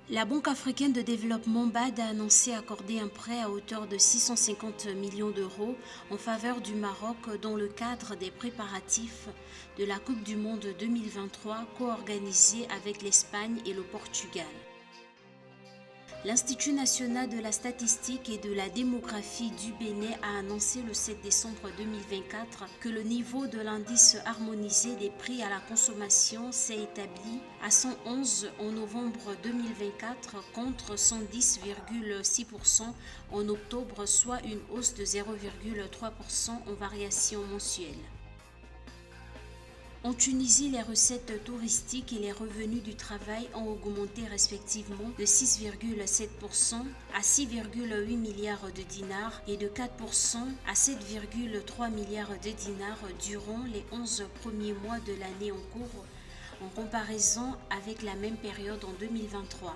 La Banque africaine de développement BAD a annoncé accorder un prêt à hauteur de 650 millions d'euros en faveur du Maroc dans le cadre des préparatifs de la Coupe du Monde 2023 co-organisée avec l'Espagne et le Portugal. L'Institut national de la statistique et de la démographie du Bénin a annoncé le 7 décembre 2024 que le niveau de l'indice harmonisé des prix à la consommation s'est établi à 111 en novembre 2024 contre 110,6% en octobre, soit une hausse de 0,3% en variation mensuelle. En Tunisie, les recettes touristiques et les revenus du travail ont augmenté respectivement de 6,7% à 6,8 milliards de dinars et de 4% à 7,3 milliards de dinars durant les 11 premiers mois de l'année en cours, en comparaison avec la même période en 2023.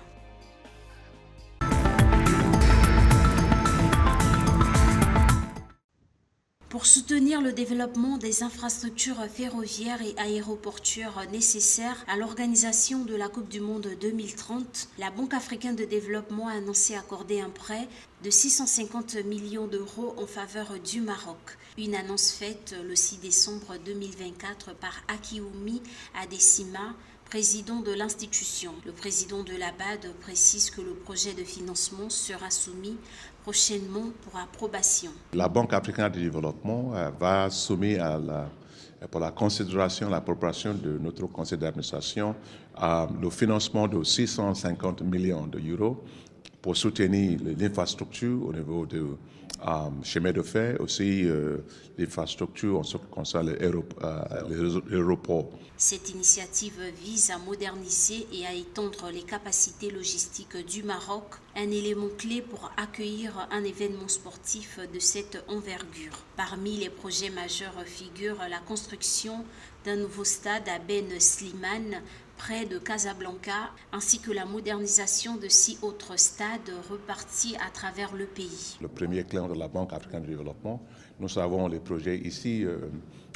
Pour soutenir le développement des infrastructures ferroviaires et aéroportuaires nécessaires à l'organisation de la Coupe du Monde 2030, la Banque africaine de développement a annoncé accorder un prêt de 650 millions d'euros en faveur du Maroc. Une annonce faite le 6 décembre 2024 par Akioumi Adesima, président de l'institution. Le président de la BAD précise que le projet de financement sera soumis prochainement pour approbation. La Banque africaine de développement va soumettre pour la considération, l'approbation de notre conseil d'administration, le financement de 650 millions d'euros pour soutenir l'infrastructure au niveau de chemin de fer, aussi l'infrastructure en ce qui concerne l'aéroport. Cette initiative vise à moderniser et à étendre les capacités logistiques du Maroc, un élément clé pour accueillir un événement sportif de cette envergure. Parmi les projets majeurs figure la construction d'un nouveau stade à Ben Slimane, près de Casablanca, ainsi que la modernisation de 6 autres stades repartis à travers le pays. Le premier client de la Banque africaine de développement, nous avons les projets ici,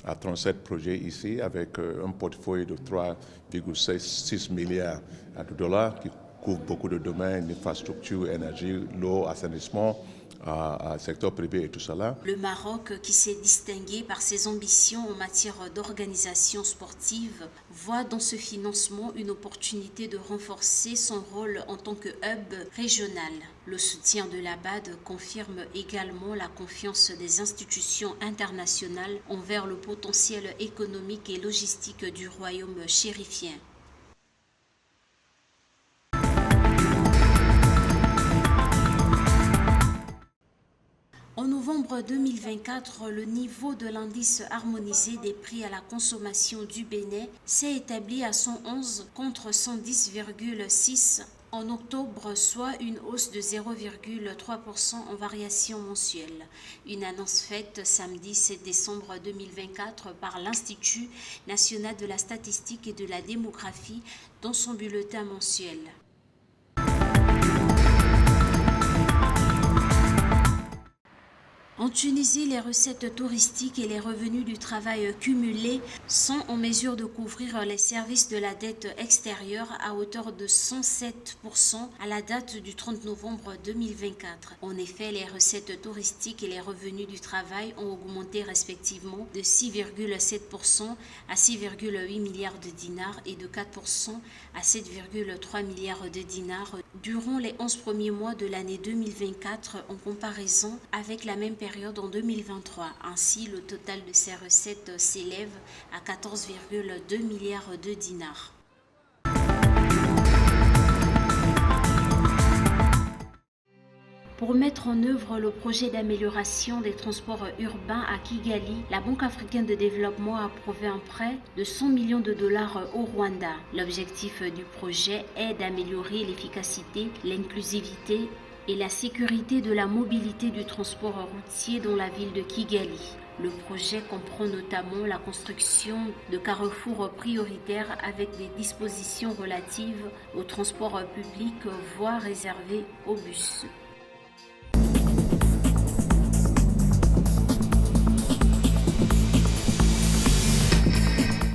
à 37 projets ici, avec un portefeuille de 3,6 milliards de dollars qui couvre beaucoup de domaines, infrastructure, énergie, l'eau, assainissement, secteur privé et tout cela. Le Maroc, qui s'est distingué par ses ambitions en matière d'organisation sportive, voit dans ce financement une opportunité de renforcer son rôle en tant que hub régional. Le soutien de la BAD confirme également la confiance des institutions internationales envers le potentiel économique et logistique du royaume chérifien. En novembre 2024, le niveau de l'indice harmonisé des prix à la consommation du Bénin s'est établi à 111 contre 110,6 en octobre, soit une hausse de 0,3% en variation mensuelle. Une annonce faite samedi 7 décembre 2024 par l'Institut national de la statistique et de la démographie dans son bulletin mensuel. En Tunisie, les recettes touristiques et les revenus du travail cumulés sont en mesure de couvrir les services de la dette extérieure à hauteur de 107% à la date du 30 novembre 2024. En effet, les recettes touristiques et les revenus du travail ont augmenté respectivement de 6,7% à 6,8 milliards de dinars et de 4% à 7,3 milliards de dinars durant les 11 premiers mois de l'année 2024 en comparaison avec la même période en 2023. Ainsi, le total de ces recettes s'élève à 14,2 milliards de dinars. Pour mettre en œuvre le projet d'amélioration des transports urbains à Kigali, la Banque africaine de développement a approuvé un prêt de 100 millions de dollars au Rwanda. L'objectif du projet est d'améliorer l'efficacité, l'inclusivité et la sécurité de la mobilité du transport routier dans la ville de Kigali. Le projet comprend notamment la construction de carrefours prioritaires avec des dispositions relatives au transport public, voies réservées aux bus.